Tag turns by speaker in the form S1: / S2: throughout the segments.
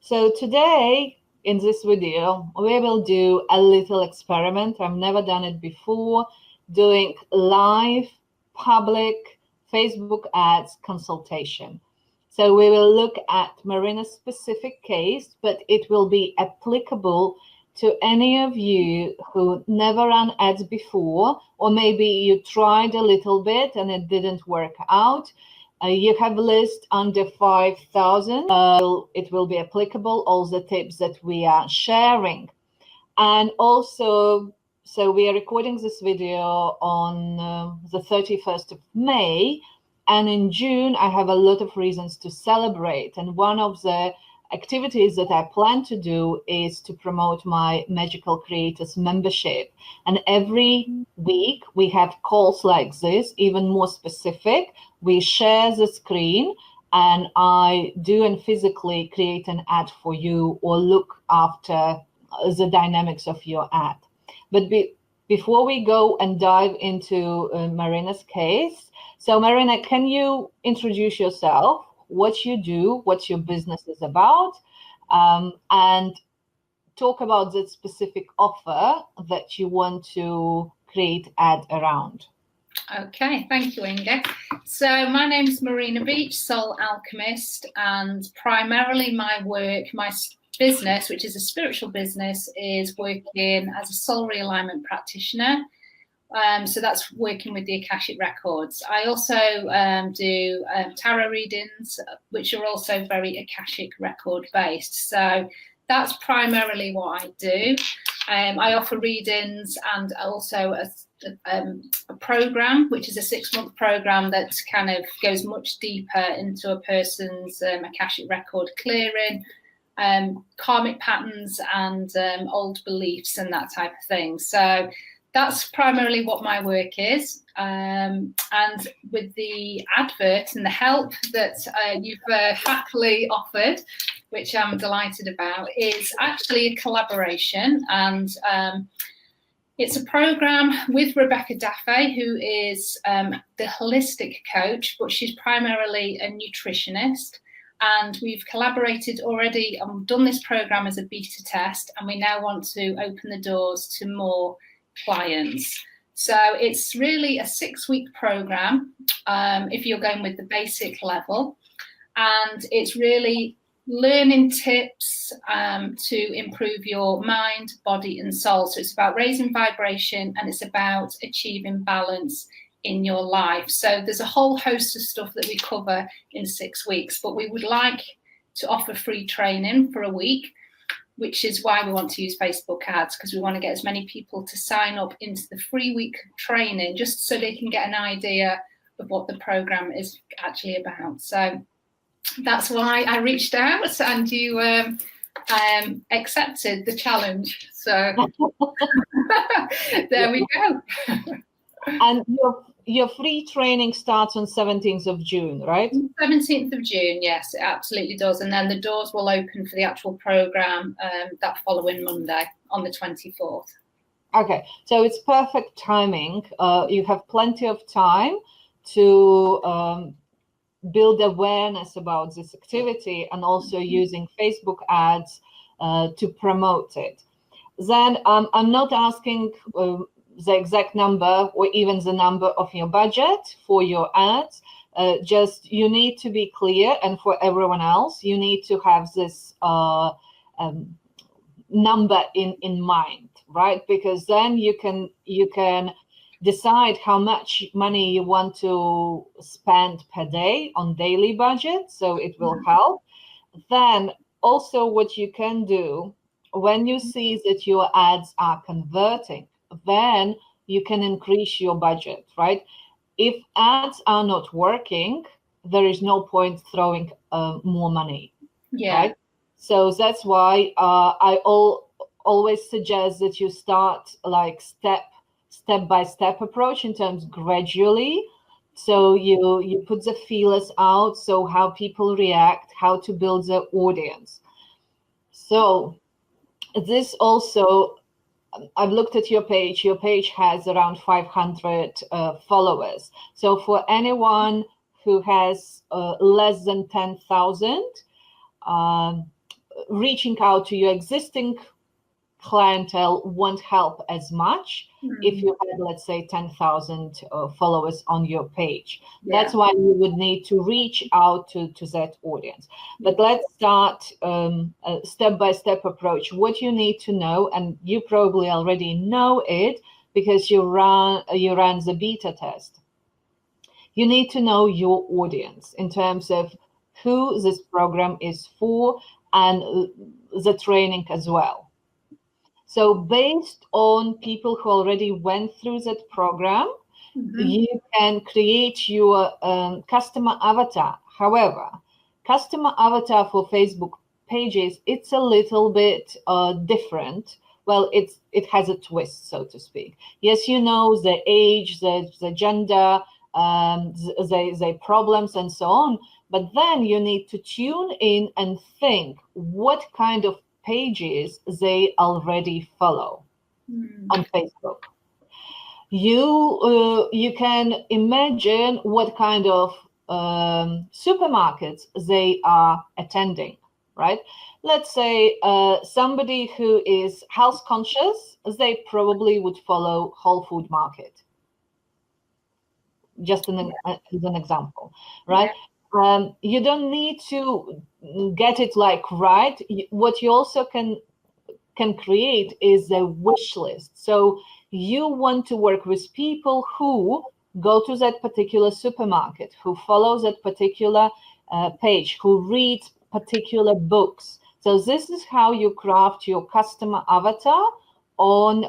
S1: So today in this video, we will do a little experiment. I've never done it before, doing live public Facebook ads consultation. So we will look at Marina's specific case, but it will be applicable to any of you who never ran ads before, or maybe you tried a little bit and it didn't work out. You have a list under 5,000. It will be applicable, all the tips that we are sharing. And also, so we are recording this video on the 31st of May. And in June, I have a lot of reasons to celebrate. And one of the activities that I plan to do is to promote my Magical Creators membership. And every week we have calls like this, even more specific. We share the screen and I do and physically create an ad for you or look after the dynamics of your ad. But before we go and dive into Marina's case, so Marina, can you introduce yourself, what you do, what your business is about, and talk about the specific offer that you want to create ad around?
S2: Okay, thank you, Inga. So my name is Marina Beach, Soul Alchemist, and primarily my work, my business, which is a spiritual business, is working as a soul realignment practitioner. So that's working with the Akashic Records. I also do tarot readings, which are also very Akashic record based. So that's primarily what I do. I offer readings and also a program, which is a 6-month program that kind of goes much deeper into a person's Akashic record clearing, karmic patterns and old beliefs and that type of thing. So that's primarily what my work is. And with the advert and the help that you've happily offered, which I'm delighted about, is actually a collaboration. And it's a program with Rebecca Daffé, who is the holistic coach, but she's primarily a nutritionist. And we've collaborated already and done this program as a beta test. And we now want to open the doors to more clients. So it's really a 6-week program if you're going with the basic level, and it's really learning tips to improve your mind, body and soul. So it's about raising vibration and it's about achieving balance in your life. So there's a whole host of stuff that we cover in 6 weeks, but we would like to offer free training for a week, which is why we want to use Facebook ads, because we want to get as many people to sign up into the free week training, just so they can get an idea of what the program is actually about. So that's why I reached out and you accepted the challenge. So there we go.
S1: And your free training starts on 17th of June, right?
S2: 17th of June, yes, it absolutely does. And then the doors will open for the actual program that following Monday on the 24th.
S1: Okay, so it's perfect timing. You have plenty of time to build awareness about this activity and also using Facebook ads to promote it. Then I'm not asking the exact number or even the number of your budget for your ads. Just you need to be clear, and for everyone else, you need to have this number in mind, right? Because then you can decide how much money you want to spend per day on daily budget, so it will help. Then also what you can do when you see that your ads are converting, then you can increase your budget, right? If ads are not working, there is no point throwing more money, right? So that's why I always suggest that you start like step-by-step approach in terms gradually. So you put the feelers out, so how people react, how to build the audience. So this also, I've looked at your page. Your page has around 500 followers. So for anyone who has less than 10,000, reaching out to your existing clientele won't help as much if you had, let's say, 10,000 followers on your page. That's why you would need to reach out to that audience. But let's start a step-by-step approach. What you need to know, and you probably already know it because you ran the beta test. You need to know your audience in terms of who this program is for and the training as well. So based on people who already went through that program, you can create your customer avatar. However, customer avatar for Facebook pages, it's a little bit different. Well, it has a twist, so to speak. Yes, you know, the age, the gender, the problems and so on, but then you need to tune in and think what kind of pages they already follow on Facebook. You can imagine what kind of supermarkets they are attending, right? Let's say somebody who is health conscious, they probably would follow Whole Food Market. Just as an example, right? You don't need to get it like right. What you also can create is a wish list. So you want to work with people who go to that particular supermarket, who follow that particular page, who read particular books. So this is how you craft your customer avatar on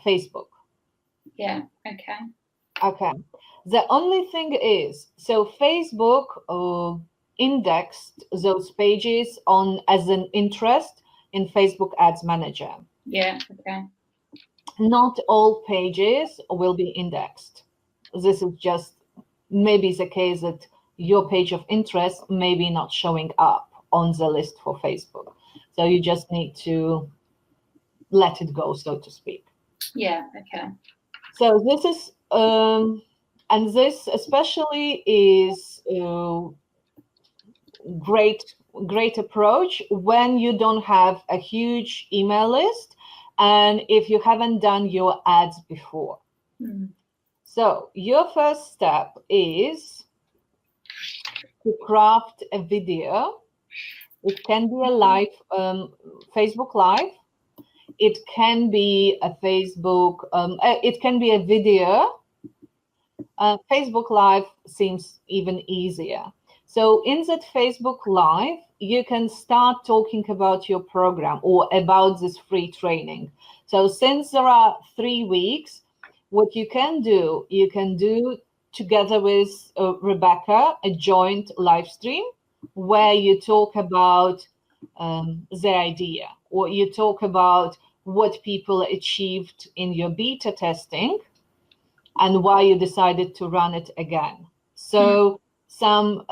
S1: Facebook.
S2: Yeah, okay.
S1: Okay. The only thing is, so Facebook indexed those pages on as an interest in Facebook Ads Manager.
S2: Yeah, okay.
S1: Not all pages will be indexed. This is just maybe the case that your page of interest may be not showing up on the list for Facebook. So you just need to let it go, so to speak.
S2: Yeah, okay.
S1: So this is and this especially is great approach when you don't have a huge email list and if you haven't done your ads before. So your first step is to craft a video. It can be a live Facebook Live. It can be a Facebook. It can be a video. Facebook Live seems even easier. So in that Facebook Live, you can start talking about your program or about this free training. So since there are 3 weeks, what you can do together with Rebecca, a joint live stream where you talk about the idea, or you talk about what people achieved in your beta testing and why you decided to run it again. So some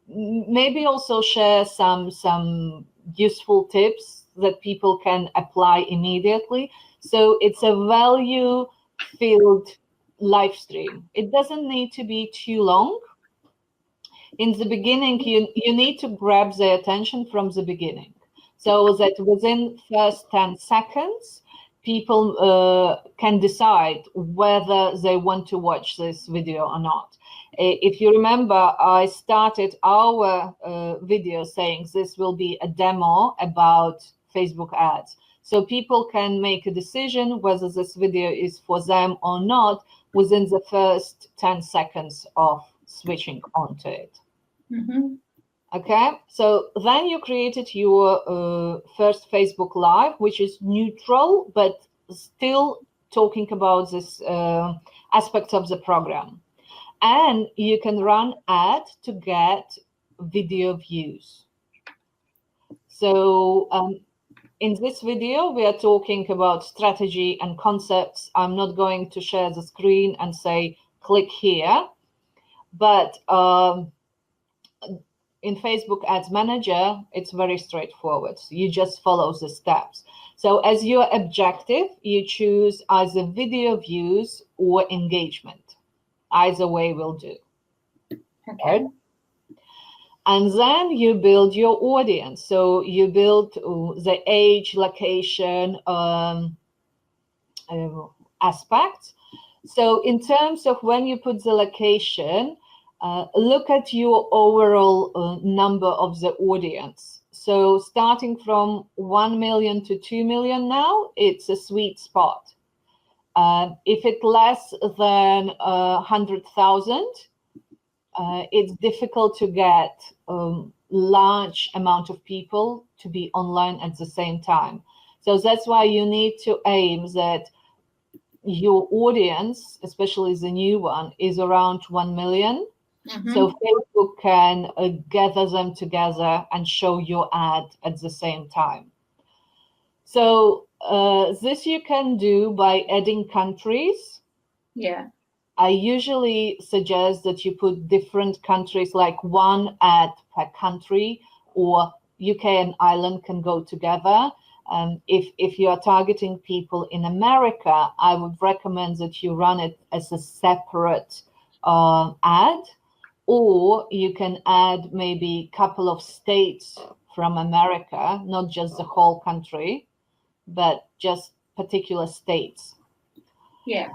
S1: maybe also share some useful tips that people can apply immediately. So it's a value-filled live stream. It doesn't need to be too long. In the beginning, you need to grab their attention from the beginning, so that within first 10 seconds, people can decide whether they want to watch this video or not. If you remember, I started our video saying this will be a demo about Facebook ads. So people can make a decision whether this video is for them or not within the first 10 seconds of switching onto it. Okay, so then you created your first Facebook Live, which is neutral, but still talking about this aspect of the program. And you can run ad to get video views. So in this video, we are talking about strategy and concepts. I'm not going to share the screen and say, click here, but in Facebook Ads Manager, it's very straightforward. So you just follow the steps. So as your objective, you choose either video views or engagement. Either way will do.
S2: Okay.
S1: And then you build your audience. So you build the age, location, aspects. So in terms of when you put the location, look at your overall number of the audience. So starting from 1 million to 2 million now, it's a sweet spot. If it's less than 100,000, it's difficult to get large amount of people to be online at the same time. So that's why you need to aim that your audience, especially the new one, is around 1 million. Mm-hmm. So Facebook can gather them together and show your ad at the same time. So this you can do by adding countries.
S2: Yeah.
S1: I usually suggest that you put different countries, like one ad per country, or UK and Ireland can go together. If you are targeting people in America, I would recommend that you run it as a separate ad, or you can add maybe a couple of states from America, not just the whole country, but just particular states.
S2: Yeah.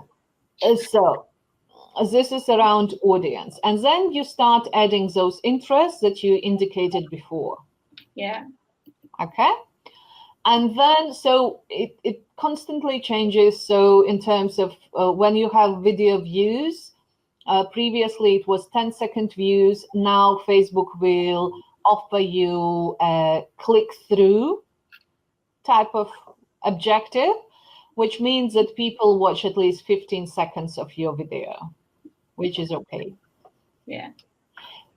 S1: So this is around audience. And then you start adding those interests that you indicated before.
S2: Yeah.
S1: Okay. And then, so it constantly changes. So in terms of when you have video views, previously it was 10-second views. Now Facebook will offer you a click-through type of objective, which means that people watch at least 15 seconds of your video, which is okay.
S2: Yeah.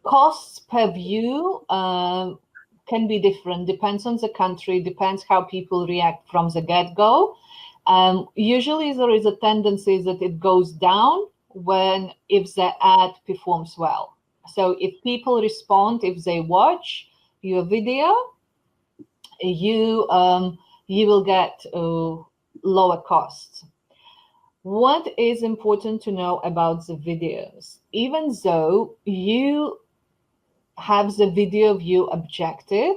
S1: Costs per view can be different, depends on the country, depends how people react from the get-go. Usually there is a tendency that it goes down if the ad performs well. So if people respond, if they watch your video, you will get lower costs. What is important to know about the videos? Even though you have the video view objective,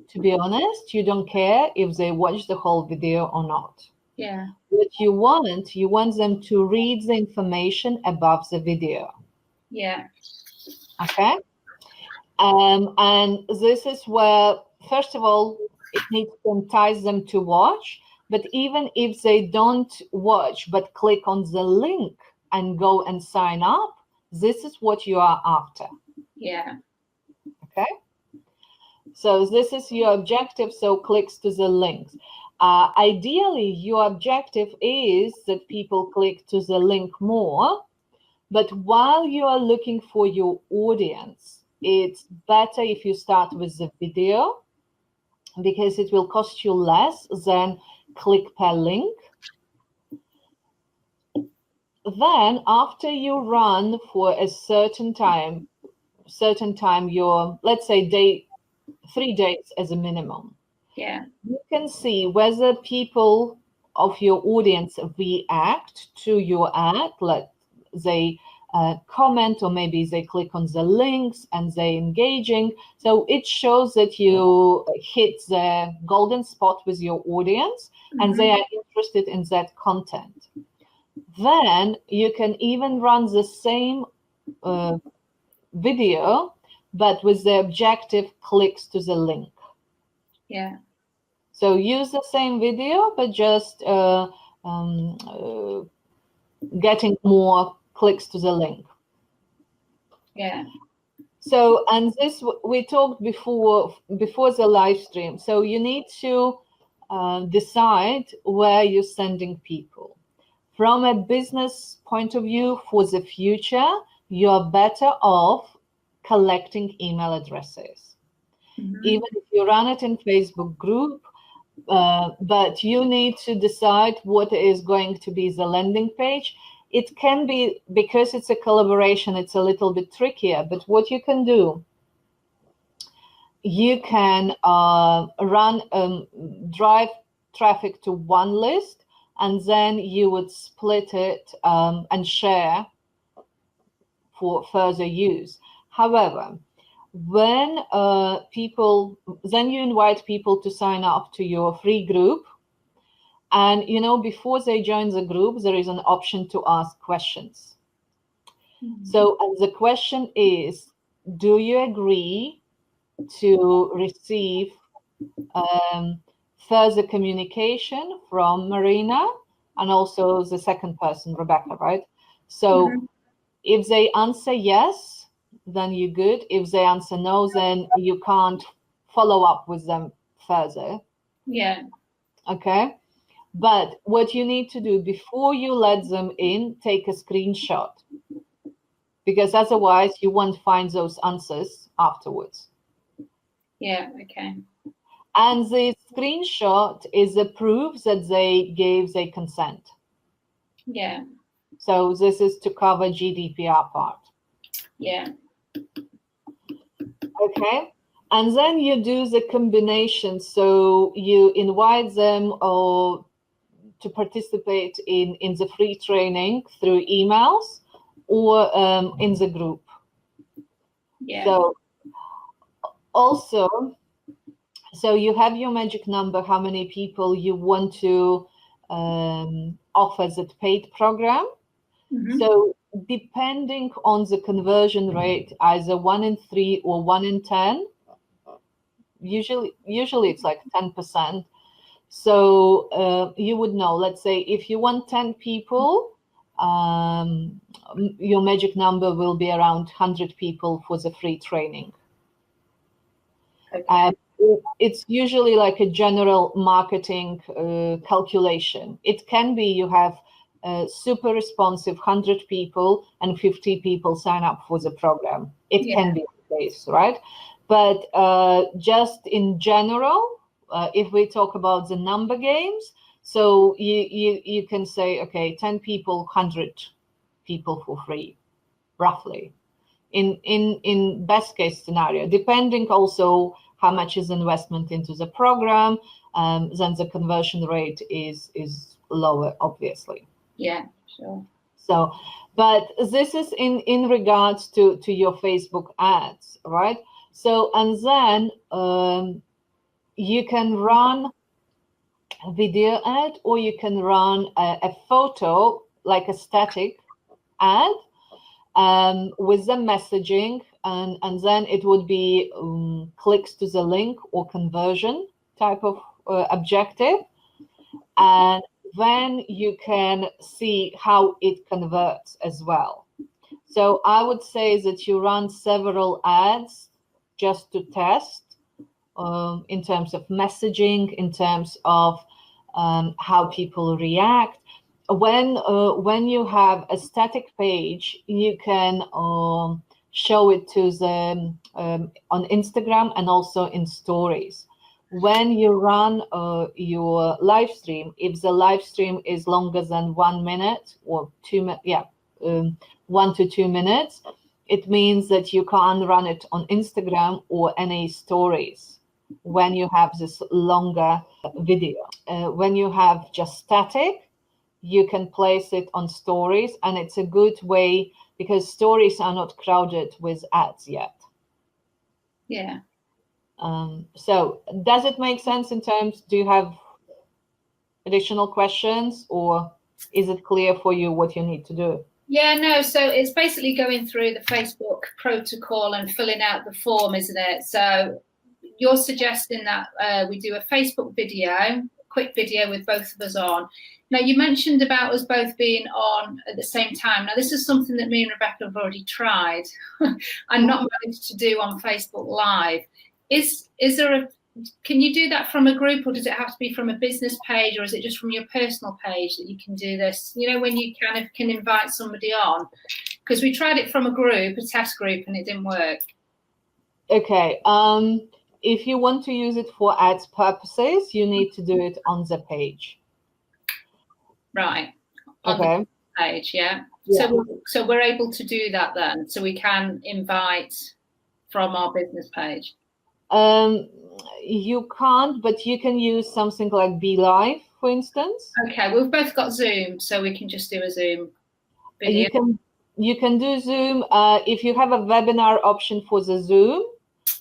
S1: to be honest, you don't care if they watch the whole video or not.
S2: Yeah.
S1: What you want them to read the information above the video.
S2: Yeah.
S1: Okay. And this is where, first of all, it needs to entice them to watch. But even if they don't watch, but click on the link and go and sign up, this is what you are after.
S2: Yeah.
S1: Okay. So this is your objective. So clicks to the links. Ideally, your objective is that people click to the link more. But while you are looking for your audience, it's better if you start with the video, because it will cost you less than click per link. Then after you run for a certain time, your, let's say 3 days as a minimum.
S2: Yeah.
S1: You can see whether people of your audience react to your ad, like they comment, or maybe they click on the links and they're engaging. So it shows that you hit the golden spot with your audience, mm-hmm. and they are interested in that content. Then you can even run the same video, but with the objective clicks to the link.
S2: Yeah.
S1: So use the same video, but just getting more clicks to the link.
S2: Yeah.
S1: So, and this we talked before the live stream. So you need to decide where you're sending people. From a business point of view, for the future, you're better off collecting email addresses. Mm-hmm. Even if you run it in Facebook group, but you need to decide what is going to be the landing page. It can be, because it's a collaboration, it's a little bit trickier, but what you can do, you can drive traffic to one list, and then you would split it and share for further use. However, when then you invite people to sign up to your free group. And, before they join the group, there is an option to ask questions. So the question is, do you agree to receive further communication from Marina and also the second person, Rebecca, right? So if they answer yes, then you're good. If they answer no, then you can't follow up with them further.
S2: Yeah.
S1: Okay. But what you need to do before you let them in, take a screenshot, because otherwise you won't find those answers afterwards.
S2: Yeah, okay.
S1: And the screenshot is a proof that they gave their consent.
S2: Yeah.
S1: So this is to cover GDPR part.
S2: Yeah.
S1: Okay. And then you do the combination. So you invite them or to participate in the free training through emails or in the group.
S2: Yeah.
S1: So also, so you have your magic number, how many people you want to offer that paid program. So depending on the conversion rate, either 1 in 3 or 1 in 10, usually it's like 10%. So you would know, let's say if you want 10 people, your magic number will be around 100 people for the free training.
S2: Okay.
S1: It's usually like a general marketing calculation. It can be you have super responsive 100 people and 50 people sign up for the program. It can be the case, right? But just in general, if we talk about the number games, so you can say, okay, 10 people, 100 people for free, roughly. In best case scenario, depending also how much is investment into the program, then the conversion rate is lower, obviously.
S2: Yeah, sure.
S1: So, but this is in regards to your Facebook ads, right? So, and then you can run a video ad, or you can run a photo, like a static ad, with the messaging, and then it would be clicks to the link or conversion type of objective. And then you can see how it converts as well. So I would say that you run several ads just to test in terms of messaging, in terms of how people react. When you have a static page, you can show it to them on Instagram and also in stories. When you run your live stream, if the live stream is longer than 1 minute or 2 minutes, 1 to 2 minutes, it means that you can't run it on Instagram or any stories when you have this longer video. When you have just static, you can place it on stories, and it's a good way because stories are not crowded with ads yet.
S2: Yeah.
S1: So does it make sense in terms, do you have additional questions, or is it clear for you what you need to do?
S2: Yeah, no, so it's basically going through the Facebook protocol and filling out the form, isn't it? So you're suggesting that we do a Facebook video, quick video with both of us on. Now, you mentioned about us both being on at the same time. Now, this is something that me and Rebecca have already tried and not managed to do on Facebook Live. Is there can you do that from a group, or does it have to be from a business page, or is it just from your personal page that you can do this? You know, when you kind of can invite somebody on, because we tried it from a group, a test group, and it didn't work.
S1: Okay. If you want to use it for ads purposes, you need to do it on the page.
S2: Right. On
S1: okay.
S2: The page, yeah. So we're able to do that then. So we can invite from our business page.
S1: You can't, but you can use something like Be Live, for instance.
S2: Okay, we've both got Zoom, so we can just do a Zoom video.
S1: You can do Zoom. If you have a webinar option for the Zoom,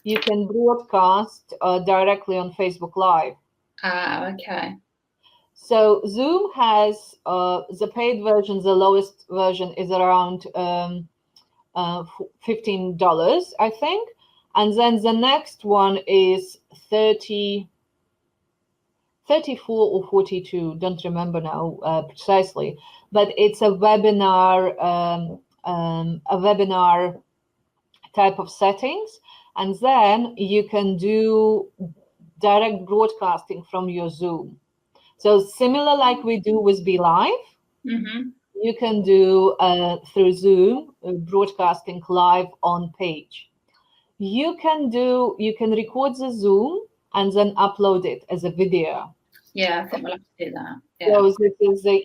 S1: you can broadcast directly on Facebook Live.
S2: Okay.
S1: So Zoom has the paid version, the lowest version is around $15, I think. And then the next one is 34 or 42, don't remember now precisely, but it's a webinar type of settings. And then you can do direct broadcasting from your Zoom. So similar like we do with Be Live, you can do through Zoom broadcasting live on page. You can record the Zoom and then upload it as a video.
S2: Yeah, I think we'll have to do that. Yeah.
S1: So this is the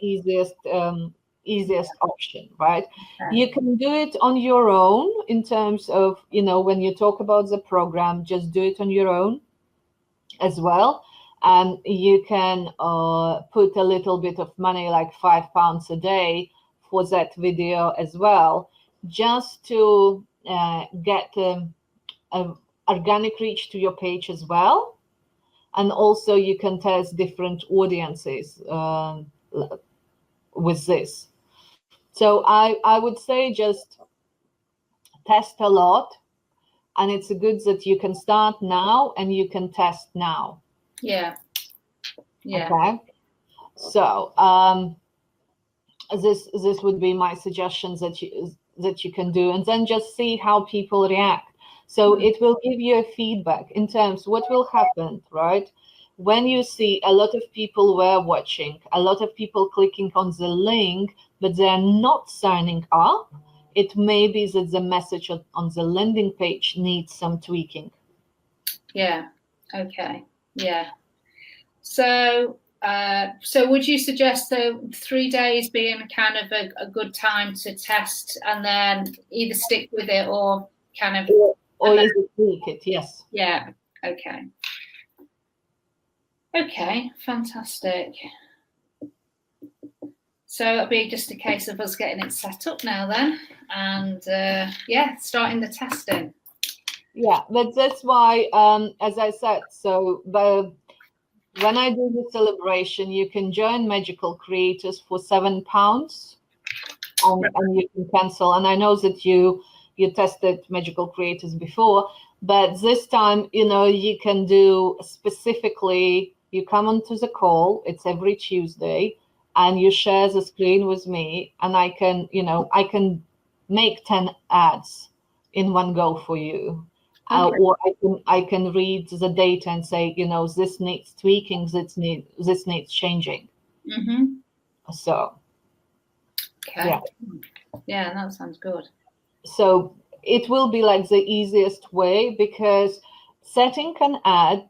S1: easiest option, right?
S2: Okay.
S1: You can do it on your own in terms of, when you talk about the program, just do it on your own as well. And you can put a little bit of money, like £5 a day for that video as well, just to get organic reach to your page as well. And also you can test different audiences with this. So I would say just test a lot. And it's good that you can start now and you can test now.
S2: Yeah. Yeah.
S1: Okay. So this would be my suggestions that you can do, and then just see how people react. So it will give you a feedback in terms what will happen, right? When you see a lot of people were watching, a lot of people clicking on the link, but they're not signing up, it may be that the message on the landing page needs some tweaking.
S2: Yeah. Okay. Yeah. So would you suggest 3 days being kind of a good time to test and then either stick with it or kind of
S1: or is it tweak it? Yes.
S2: Yeah. Okay. Okay. Fantastic. So it'll be just a case of us getting it set up now then, and starting the testing.
S1: Yeah, but that's why, as I said, so when I do the celebration, you can join Magical Creators for £7, and you can cancel. And I know that you tested Magical Creators before, but this time, you can do specifically, you come onto the call, it's every Tuesday, and you share the screen with me, and I can make 10 ads in one go for you.
S2: Okay.
S1: Or I can read the data and say, this needs tweaking, this needs changing. So,
S2: okay. Yeah, that sounds good.
S1: So it will be like the easiest way, because setting an ad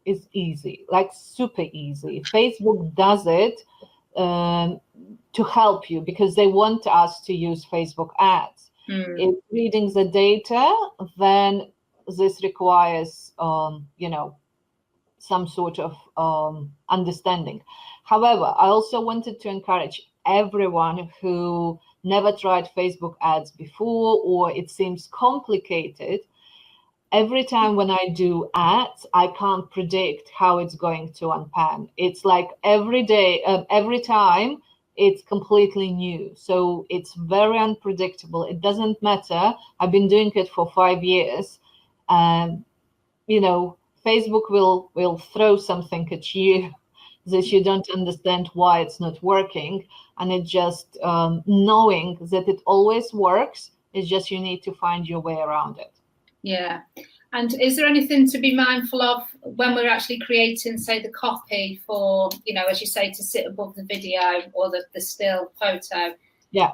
S1: is easy, like super easy. Facebook does it to help you because they want us to use Facebook ads. If reading the data, then this requires, some sort of understanding. However, I also wanted to encourage everyone who never tried Facebook ads before, or it seems complicated. Every time when I do ads, I can't predict how it's going to unpan. It's like every day, every time, it's completely new. So it's very unpredictable. It doesn't matter. I've been doing it for 5 years. Facebook will throw something at you that you don't understand why it's not working. And it just knowing that it always works, it's just you need to find your way around it.
S2: Yeah. And is there anything to be mindful of when we're actually creating, say, the copy for, as you say, to sit above the video or the still photo?
S1: Yeah.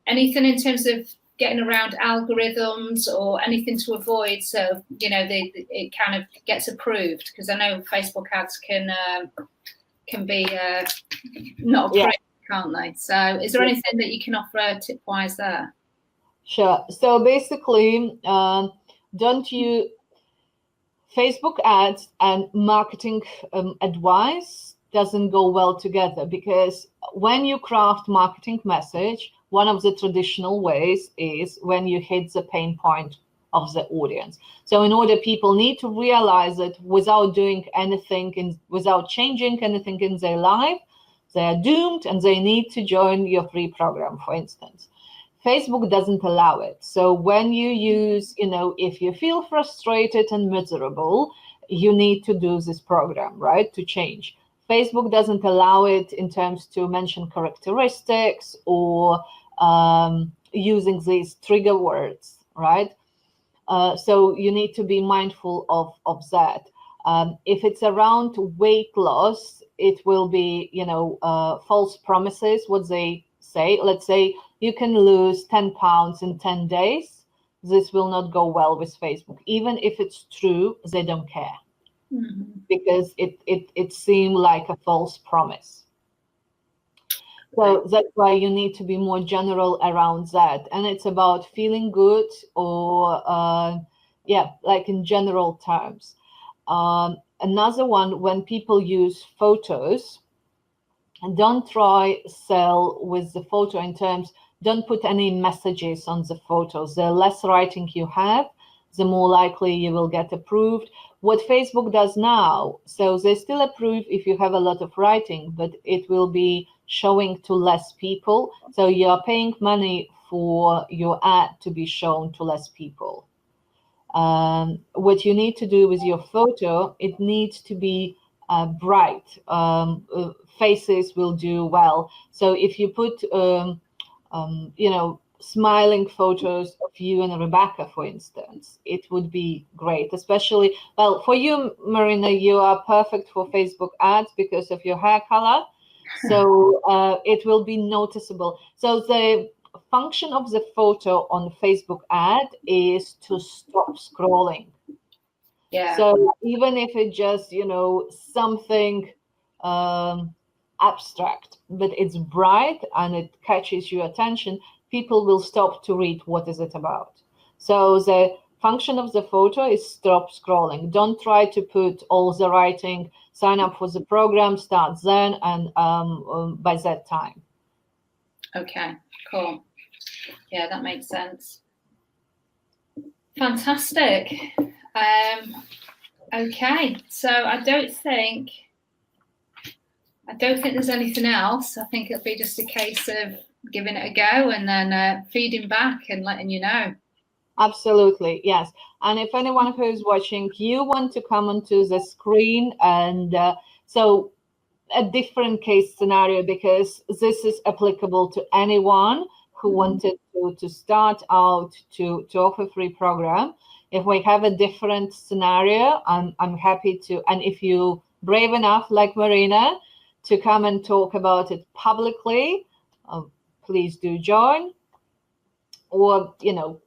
S2: Anything in terms of getting around algorithms or anything to avoid, so it kind of gets approved? Because I know Facebook ads can be not approved, can't they? So is there anything that you can offer tip wise there?
S1: Sure. So basically, Facebook ads and marketing advice doesn't go well together, because when you craft marketing message, one of the traditional ways is when you hit the pain point of the audience. So in order, people need to realize that without doing anything, without changing anything in their life, they are doomed and they need to join your free program, for instance. Facebook doesn't allow it. So when you use, if you feel frustrated and miserable, you need to do this program, right, to change. Facebook doesn't allow it in terms to mention characteristics or using these trigger words, right? So you need to be mindful of that. If it's around weight loss, it will be, false promises, what they say. Let's say you can lose 10 pounds in 10 days. This will not go well with Facebook. Even if it's true, they don't care. Mm-hmm. Because it seemed like a false promise. So that's why you need to be more general around that. And it's about feeling good or, like in general terms. Another one, when people use photos, and don't try sell with the photo in terms, don't put any messages on the photos. The less writing you have, the more likely you will get approved. What Facebook does now, so they still approve if you have a lot of writing, but it will be showing to less people. So you are paying money for your ad to be shown to less people. What you need to do with your photo, it needs to be bright. Faces will do well. So if you put, smiling photos of you and Rebecca, for instance, it would be great. Especially, well, for you, Marina, you are perfect for Facebook ads because of your hair color. So it will be noticeable. So the function of the photo on Facebook ad is to stop scrolling. Yeah. So even if it's just, something abstract, but it's bright and it catches your attention, people will stop to read what is it about. So the function of the photo is stop scrolling. Don't try to put all the writing, sign up for the program, start then, and by that time.
S2: Okay, cool. Yeah, that makes sense. Fantastic. Okay, so I don't think there's anything else. I think it'll be just a case of giving it a go and then feeding back and letting you know.
S1: Absolutely, yes. And if anyone who is watching, you want to come onto the screen, and so a different case scenario, because this is applicable to anyone who wanted to start out to offer free program. If we have a different scenario, I'm happy to, and if you brave enough like Marina to come and talk about it publicly, please do join, or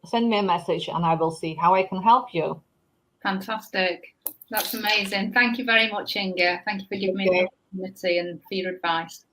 S1: send me a message and I will see how I can help you.
S2: Fantastic. That's amazing. Thank you very much, Inga. Thank you for giving me the opportunity and for your advice.